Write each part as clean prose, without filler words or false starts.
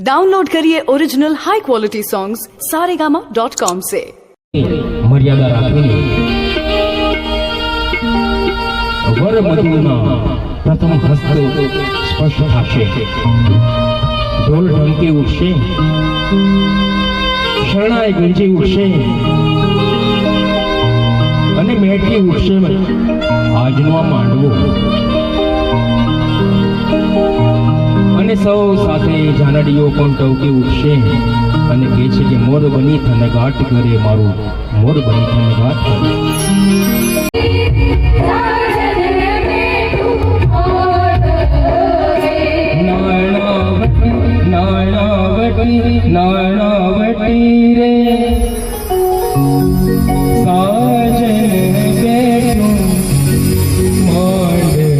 Download करिए original high quality songs saregama.com से। मर्यादा राखीने वर मधुना प्रथम हस्त स्पर्श थशे, ढोल ढंकी उठशे, शरणाई गंजी उठशे અને મેઠી ઉઠશે આજનો આ માંડવો, અને સૌ સાથે જાનડીઓ પણ ટવકી ઉઠશે અને કહે છે કે મોર બની થને ઘાટ કરે, મારું મોર બની થને ઘાટ કરે। नाणावटी रे साजन बैठूं मांडवे,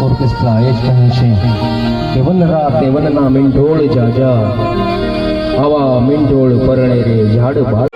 ઓર્કેસ્ટ્રા એ જ કહે છે કે વનરા તે વનના મીંઢોળ જાજા, આવા મીંઢોળ પરણે રે ઝાડ બાર